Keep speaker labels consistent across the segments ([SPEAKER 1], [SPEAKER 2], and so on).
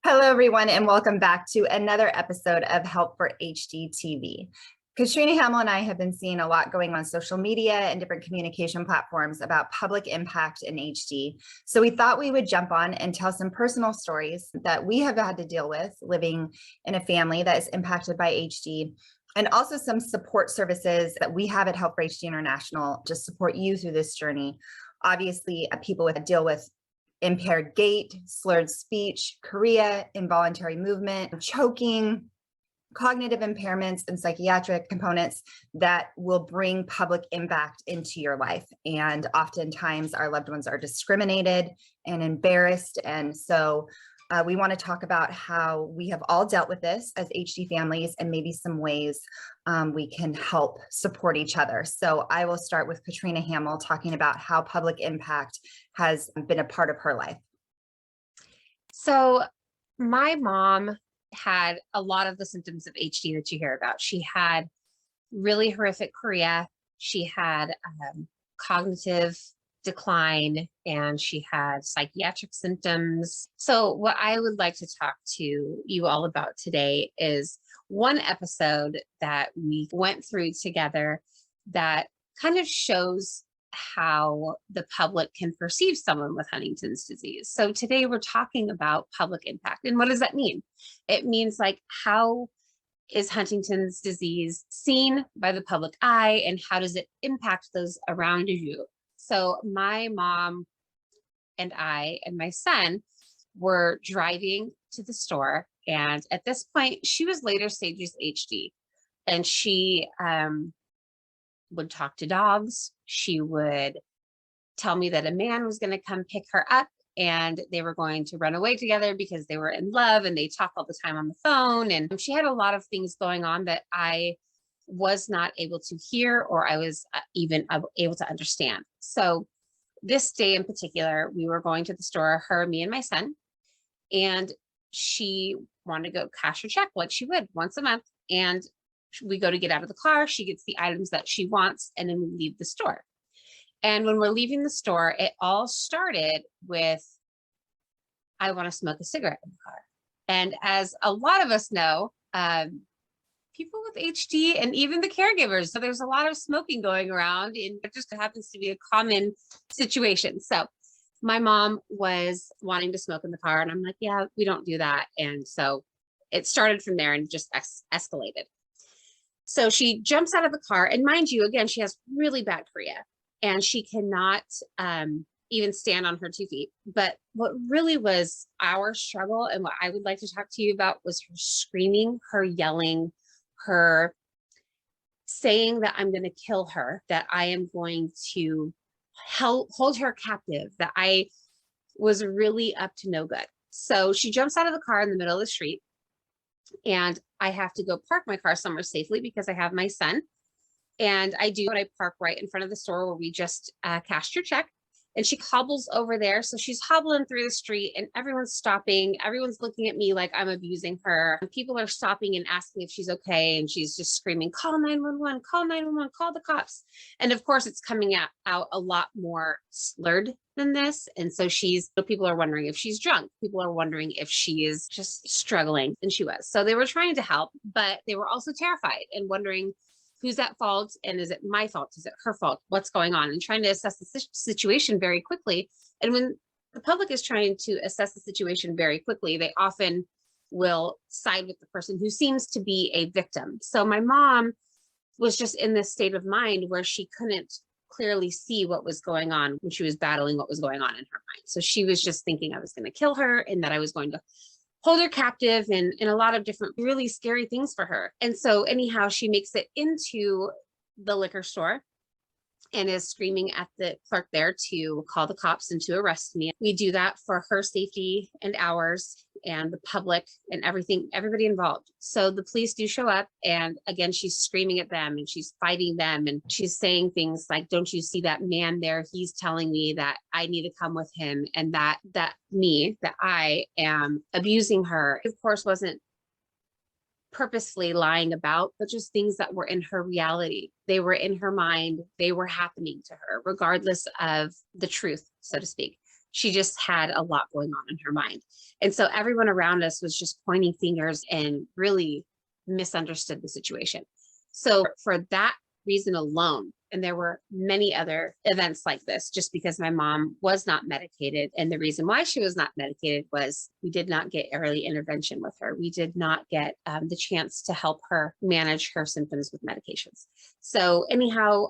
[SPEAKER 1] Hello, everyone, and welcome back to another episode of Help for HD TV. Katrina Hamill and I have been seeing a lot going on social media and different communication platforms about public impact in HD. So we thought we would jump on and tell some personal stories that we have had to deal with living in a family that is impacted by HD, and also some support services that we have at Help for HD International to support you through this journey. Obviously, people with deal with impaired gait, slurred speech, chorea, involuntary movement, choking, cognitive impairments, and psychiatric components that will bring public impact into your life. And oftentimes our loved ones are discriminated and embarrassed. And so we want to talk about how we have all dealt with this as HD families and maybe some ways we can help support each other. So I will start with Katrina Hamill talking about how public impact has been a part of her life.
[SPEAKER 2] So my mom had a lot of the symptoms of HD that you hear about. She had really horrific chorea. She had cognitive decline, and she had psychiatric symptoms. So what I would like to talk to you all about today is one episode that we went through together that kind of shows how the public can perceive someone with Huntington's disease. So today we're talking about public impact. And what does that mean? It means, like, how is Huntington's disease seen by the public eye, and how does it impact those around you? So my mom and I and my son were driving to the store, and at this point she was later stages HD, and she would talk to dogs. She would tell me that a man was going to come pick her up and they were going to run away together because they were in love, and they talk all the time on the phone. And she had a lot of things going on that I was not able to hear, or I was even able to understand. So this day in particular, we were going to the store, her, me, and my son, and she wanted to go cash her check like she would once a month. And we go to get out of the car, she gets the items that she wants, and then we leave the store. And when we're leaving the store, it all started with, I want to smoke a cigarette in the car. And as a lot of us know, people with HD and even the caregivers, so there's a lot of smoking going around, and it just happens to be a common situation. So my mom was wanting to smoke in the car, and I'm like, yeah, we don't do that. And so it started from there and just escalated. So she jumps out of the car, and mind you, again, she has really bad chorea, and she cannot even stand on her 2 feet. But what really was our struggle, and what I would like to talk to you about, was her screaming, her yelling, her saying that I'm going to kill her, that I am going to hold her captive, that I was really up to no good. So she jumps out of the car in the middle of the street, and I have to go park my car somewhere safely because I have my son. And I do, and I park right in front of the store where we just cashed your check. And she hobbles over there. So she's hobbling through the street, and everyone's stopping. Everyone's looking at me like I'm abusing her. And people are stopping and asking if she's okay. And she's just screaming, call 911, call 911, call the cops. And of course, it's coming out a lot more slurred than this. And so people are wondering if she's drunk. People are wondering if she is just struggling. And she was. So they were trying to help, but they were also terrified and wondering, who's at fault? And is it my fault? Is it her fault? What's going on? And trying to assess the situation very quickly. And when the public is trying to assess the situation very quickly, they often will side with the person who seems to be a victim. So my mom was just in this state of mind where she couldn't clearly see what was going on when she was battling what was going on in her mind. So she was just thinking I was going to kill her, and that I was going to hold her captive, and a lot of different really scary things for her. And so anyhow, she makes it into the liquor store and is screaming at the clerk there to call the cops and to arrest me. We do that for her safety and ours and the public and everybody involved. So the police do show up, and again, she's screaming at them and she's fighting them, and she's saying things like, don't you see that man there? He's telling me that I need to come with him, and that I am abusing her. Of course, wasn't purposely lying about, but just things that were in her reality. They were in her mind. They were happening to her, regardless of the truth, so to speak. She just had a lot going on in her mind. And so everyone around us was just pointing fingers and really misunderstood the situation. So for that reason alone, and there were many other events like this, just because my mom was not medicated. And the reason why she was not medicated was we did not get early intervention with her. We did not get the chance to help her manage her symptoms with medications. So anyhow,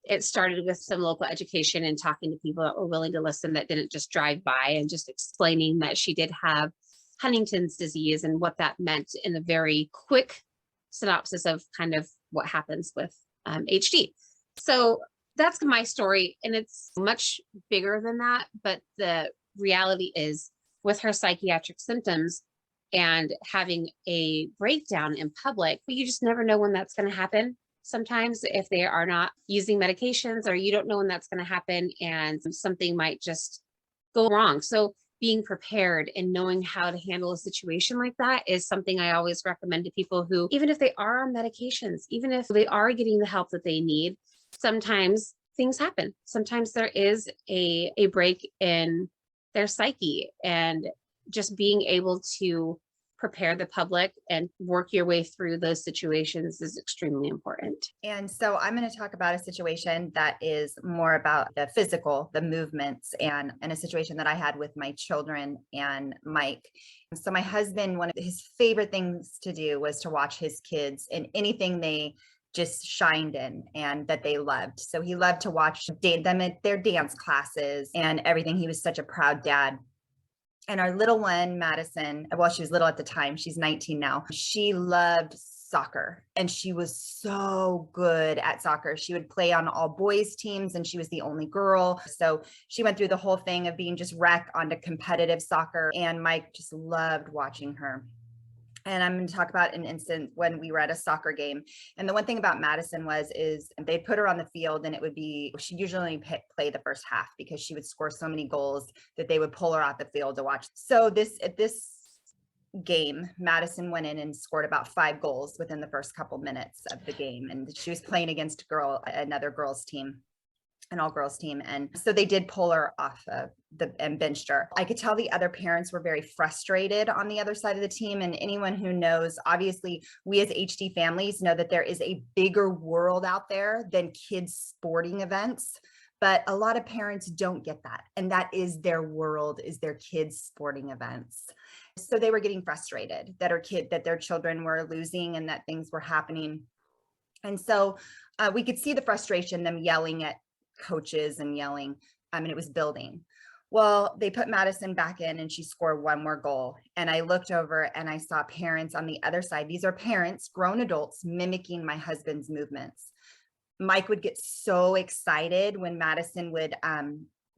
[SPEAKER 2] it started with some local education and talking to people that were willing to listen, that didn't just drive by, and just explaining that she did have Huntington's disease and what that meant in a very quick synopsis of kind of what happens with HD. So that's my story, and it's much bigger than that. But the reality is, with her psychiatric symptoms and having a breakdown in public, you just never know when that's going to happen. Sometimes if they are not using medications, or you don't know when that's going to happen, and something might just go wrong. So being prepared and knowing how to handle a situation like that is something I always recommend to people who, even if they are on medications, even if they are getting the help that they need, sometimes things happen. Sometimes there is a break in their psyche, and just being able to prepare the public and work your way through those situations is extremely important.
[SPEAKER 1] And so I'm going to talk about a situation that is more about the physical, the movements, and a situation that I had with my children and Mike. So my husband, one of his favorite things to do was to watch his kids in anything they just shined in and that they loved. So he loved to watch them at their dance classes and everything. He was such a proud dad. And our little one, Madison, well, she was little at the time, she's 19 now. She loved soccer, and she was so good at soccer. She would play on all boys teams, and she was the only girl. So she went through the whole thing of being just wrecked onto competitive soccer. And Mike just loved watching her. And I'm going to talk about an instance when we were at a soccer game. And the one thing about Madison is they put her on the field, and it would be, she usually play the first half because she would score so many goals that they would pull her out the field to watch. So at this game, Madison went in and scored about 5 goals within the first couple minutes of the game. And she was playing against another girls team, an all-girls team. And so they did pull her off of and benched her. I could tell the other parents were very frustrated on the other side of the team. And anyone who knows, obviously we as HD families know that there is a bigger world out there than kids sporting events. But a lot of parents don't get that. And that is their world, is their kids sporting events. So they were getting frustrated that their children were losing and that things were happening. And so we could see the frustration, them yelling at coaches and yelling. And it was building. Well, they put Madison back in, and she scored 1 more goal. And I looked over and I saw parents on the other side. These are parents, grown adults, mimicking my husband's movements. Mike would get so excited when Madison would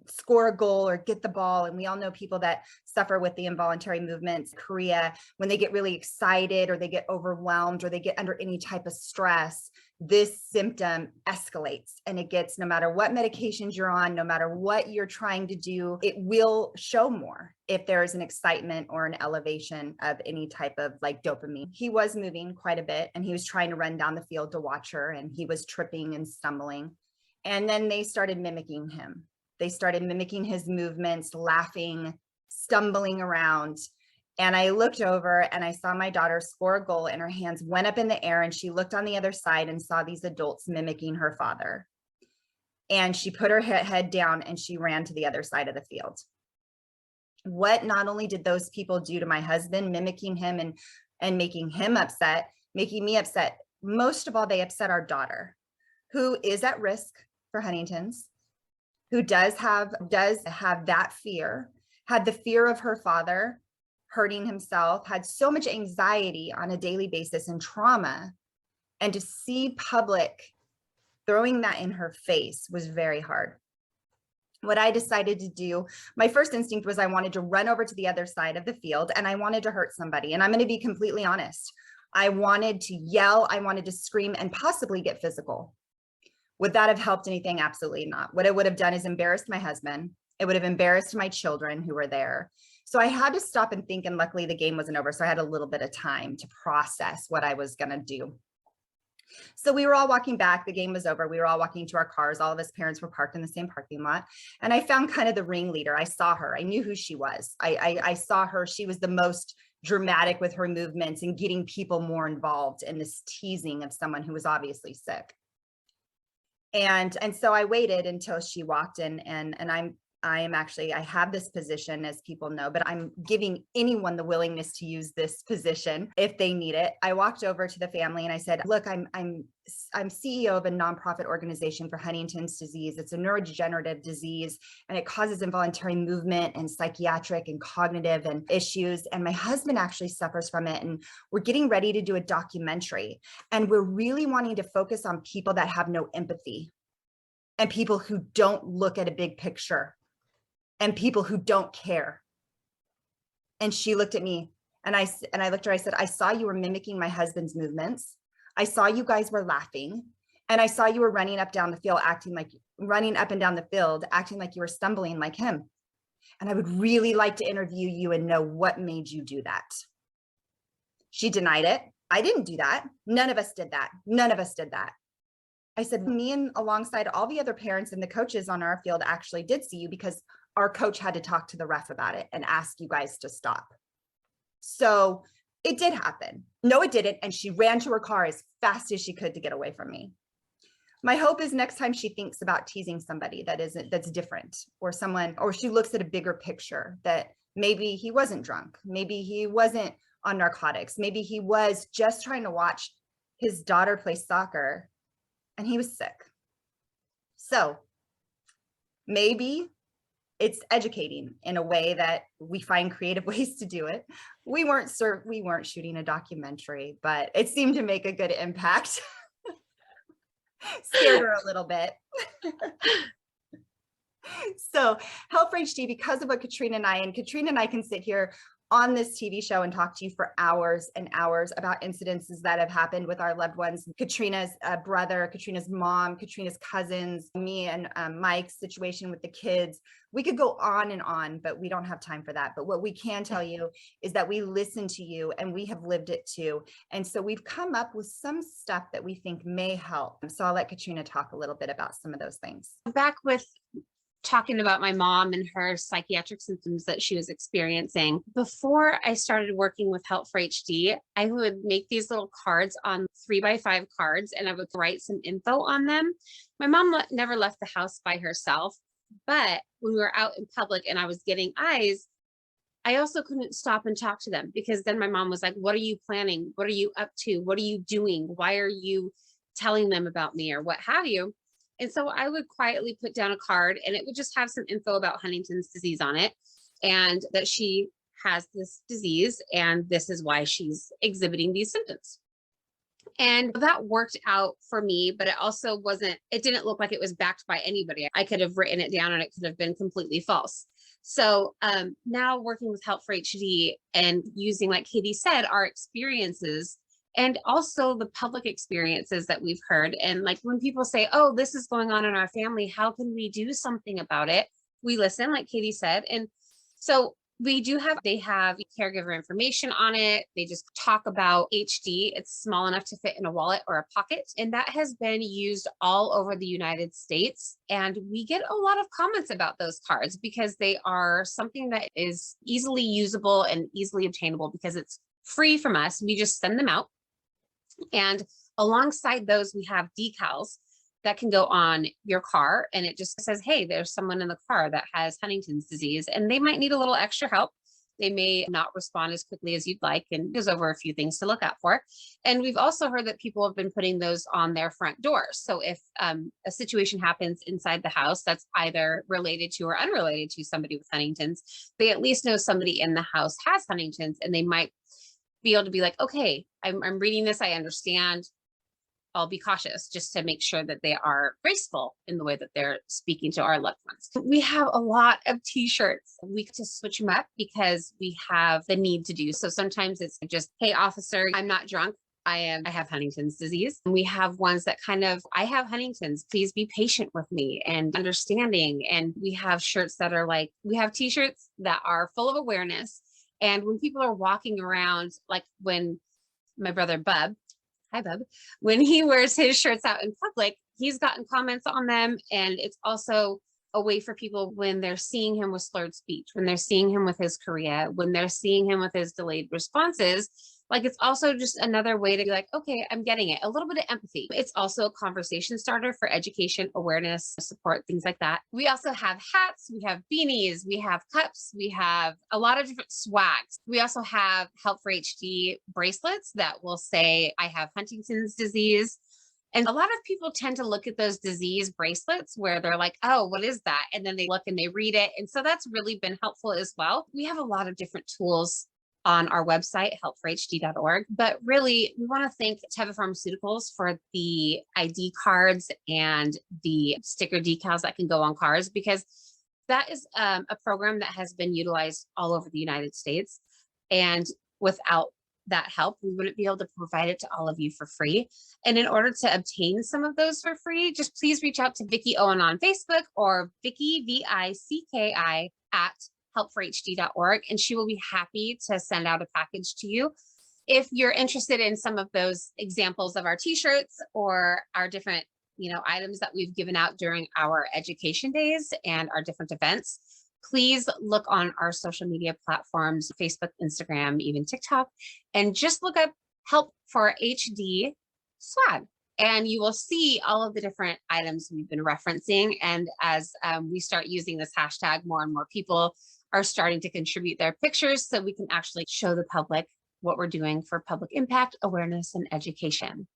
[SPEAKER 1] score a goal or get the ball. And we all know people that suffer with the involuntary movements, chorea, when they get really excited or they get overwhelmed or they get under any type of stress, this symptom escalates, and it gets, no matter what medications you're on, no matter what you're trying to do, it will show more if there is an excitement or an elevation of any type of like dopamine. He was moving quite a bit, and he was trying to run down the field to watch her, and he was tripping and stumbling. And then they started mimicking him. They started mimicking his movements, laughing, stumbling around. And I looked over and I saw my daughter score a goal, and her hands went up in the air, and she looked on the other side and saw these adults mimicking her father. And she put her head down and she ran to the other side of the field. What not only did those people do to my husband, mimicking him and making him upset, making me upset, most of all, they upset our daughter, who is at risk for Huntington's, who does have that fear, had the fear of her father hurting himself, had so much anxiety on a daily basis and trauma. And to see public throwing that in her face was very hard. What I decided to do, my first instinct was I wanted to run over to the other side of the field, and I wanted to hurt somebody. And I'm going to be completely honest. I wanted to yell, I wanted to scream, and possibly get physical. Would that have helped anything? Absolutely not. What it would have done is embarrassed my husband. It would have embarrassed my children who were there. So I had to stop and think, and luckily the game wasn't over. So I had a little bit of time to process what I was going to do. So we were all walking back. The game was over. We were all walking to our cars. All of us parents were parked in the same parking lot. And I found kind of the ringleader. I saw her. I knew who she was. I saw her. She was the most dramatic with her movements and getting people more involved in this teasing of someone who was obviously sick. And so I waited until she walked in, and I have this position, as people know, but I'm giving anyone the willingness to use this position if they need it. I walked over to the family and I said, look, I'm CEO of a nonprofit organization for Huntington's disease. It's a neurodegenerative disease, and it causes involuntary movement and psychiatric and cognitive and issues. And my husband actually suffers from it. And we're getting ready to do a documentary. And we're really wanting to focus on people that have no empathy, and people who don't look at a big picture, and people who don't care. And she looked at me, and I looked at her, I said, I saw you were mimicking my husband's movements. I saw you guys were laughing, and I saw you were running up and down the field, acting like you were stumbling like him. And I would really like to interview you and know what made you do that. She denied it. I didn't do that. None of us did that. None of us did that. I said, me and alongside all the other parents and the coaches on our field actually did see you, because our coach had to talk to the ref about it and ask you guys to stop. So it did happen. No, it didn't. And she ran to her car as fast as she could to get away from me. My hope is next time she thinks about teasing somebody that's different, or she looks at a bigger picture, that maybe he wasn't drunk. Maybe he wasn't on narcotics. Maybe he was just trying to watch his daughter play soccer and he was sick. So maybe it's educating in a way that we find creative ways to do it. We weren't shooting a documentary, but it seemed to make a good impact. Scared her a little bit. So Help for HD, because of what Katrina and I can sit here on this TV show and talk to you for hours and hours about incidences that have happened with our loved ones. Katrina's brother, Katrina's mom, Katrina's cousins, me and Mike's situation with the kids. We could go on and on, but we don't have time for that. But what we can tell you is that we listen to you, and we have lived it too. And so we've come up with some stuff that we think may help. So I'll let Katrina talk a little bit about some of those things.
[SPEAKER 2] Back with talking about my mom and her psychiatric symptoms that she was experiencing. Before I started working with Help for HD, I would make these little cards on 3x5 cards, and I would write some info on them. My mom never left the house by herself, but when we were out in public and I was getting eyes, I also couldn't stop and talk to them, because then my mom was like, what are you planning? What are you up to? What are you doing? Why are you telling them about me, or what have you? And so I would quietly put down a card, and it would just have some info about Huntington's disease on it, and that she has this disease, and this is why she's exhibiting these symptoms. And that worked out for me, but it didn't look like it was backed by anybody. I could have written it down and it could have been completely false. So now working with Help for HD and using, like Katie said, our experiences, and also the public experiences that we've heard. And like when people say, oh, this is going on in our family, how can we do something about it? We listen, like Katie said. And so they have caregiver information on it. They just talk about HD. It's small enough to fit in a wallet or a pocket. And that has been used all over the United States. And we get a lot of comments about those cards, because they are something that is easily usable and easily obtainable, because it's free from us. We just send them out. And alongside those, we have decals that can go on your car, and it just says, hey, there's someone in the car that has Huntington's disease, and they might need a little extra help. They may not respond as quickly as you'd like, and goes over a few things to look out for. And we've also heard that people have been putting those on their front doors. So if a situation happens inside the house that's either related to or unrelated to somebody with Huntington's, they at least know somebody in the house has Huntington's, and they might be able to be like, okay, I'm reading this, I understand, I'll be cautious, just to make sure that they are graceful in the way that they're speaking to our loved ones. We have a lot of t-shirts. We get to switch them up because we have the need to do. So sometimes it's just, hey, officer, I'm not drunk. I have Huntington's disease. And we have ones that I have Huntington's, please be patient with me and understanding. And we have shirts that are like, we have t-shirts that are full of awareness. And when people are walking around, like when my brother Bub, hi Bub, when he wears his shirts out in public, he's gotten comments on them. And it's also a way for people when they're seeing him with slurred speech, when they're seeing him with his chorea, when they're seeing him with his delayed responses. Like, it's also just another way to be like, okay, I'm getting it. A little bit of empathy. It's also a conversation starter for education, awareness, support, things like that. We also have hats, we have beanies, we have cups, we have a lot of different swags. We also have Help for HD bracelets that will say, I have Huntington's disease. And a lot of people tend to look at those disease bracelets where they're like, oh, what is that? And then they look and they read it. And so that's really been helpful as well. We have a lot of different tools on our website, helpforhd.org. But really, we want to thank Teva Pharmaceuticals for the ID cards and the sticker decals that can go on cars, because that is a program that has been utilized all over the United States. And without that help, we wouldn't be able to provide it to all of you for free. And in order to obtain some of those for free, just please reach out to Vicki Owen on Facebook, or Vicki, VICKI, at helpforhd.org, and she will be happy to send out a package to you. If you're interested in some of those examples of our t-shirts or our different, items that we've given out during our education days and our different events, please look on our social media platforms, Facebook, Instagram, even TikTok, and just look up Help for HD swag. And you will see all of the different items we've been referencing. And as we start using this hashtag, more and more people are starting to contribute their pictures so we can actually show the public what we're doing for public impact, awareness, and education.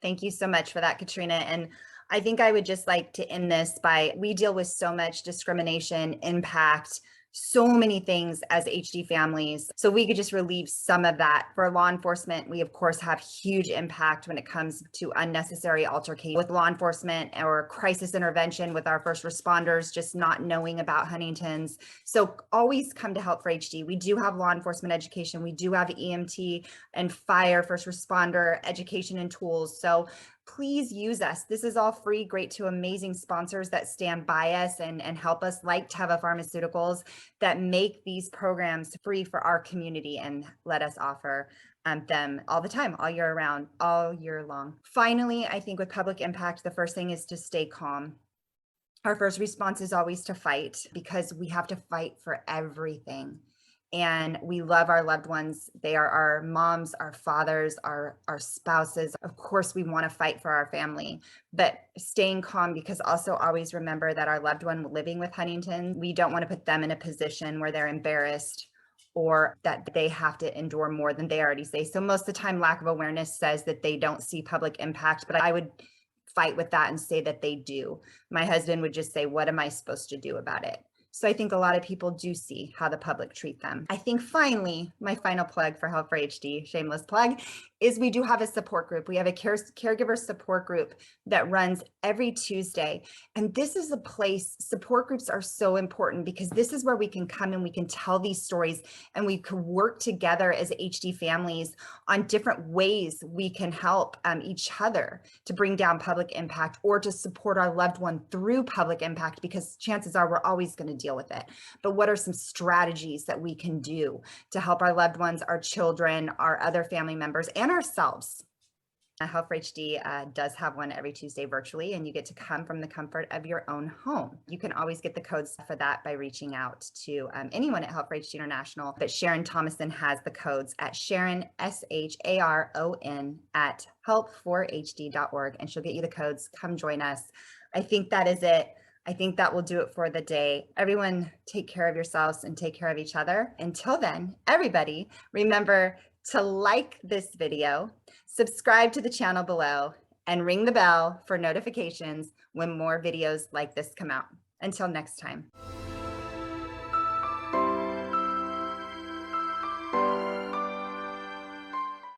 [SPEAKER 1] Thank you so much for that, Katrina. And I think I would just like to end this by, we deal with so much discrimination, impact, so many things as HD families. So we could just relieve some of that. For law enforcement, we of course have huge impact when it comes to unnecessary altercation with law enforcement or crisis intervention with our first responders, just not knowing about Huntington's. So always come to Help for HD. We do have law enforcement education. We do have EMT and fire, first responder education and tools. So please use us. This is all free, great to amazing sponsors that stand by us and help us, like Teva Pharmaceuticals, that make these programs free for our community and let us offer them all the time, all year round, all year long. Finally, I think with public impact, the first thing is to stay calm. Our first response is always to fight, because we have to fight for everything. And we love our loved ones. They are our moms, our fathers, our spouses. Of course, we want to fight for our family, but staying calm, because also always remember that our loved one living with Huntington, we don't want to put them in a position where they're embarrassed or that they have to endure more than they already say. So most of the time, lack of awareness says that they don't see public impact, but I would fight with that and say that they do. My husband would just say, what am I supposed to do about it? So I think a lot of people do see how the public treat them. I think finally, my final plug for Help for HD, shameless plug, is we do have a support group. We have a caregiver support group that runs every Tuesday. And this is a place, support groups are so important, because this is where we can come and we can tell these stories, and we can work together as HD families on different ways we can help each other to bring down public impact or to support our loved one through public impact, because chances are we're always going to deal with it. But what are some strategies that we can do to help our loved ones, our children, our other family members, and ourselves? Help for HD does have one every Tuesday virtually, and you get to come from the comfort of your own home. You can always get the codes for that by reaching out to anyone at Help for HD International, but Sharon Thomason has the codes at Sharon, SHARON, at helpforhd.org, and she'll get you the codes. Come join us. I think that is it. I think that will do it for the day. Everyone, take care of yourselves and take care of each other. Until then, everybody, remember to like this video, subscribe to the channel below, and ring the bell for notifications when more videos like this come out. Until next time.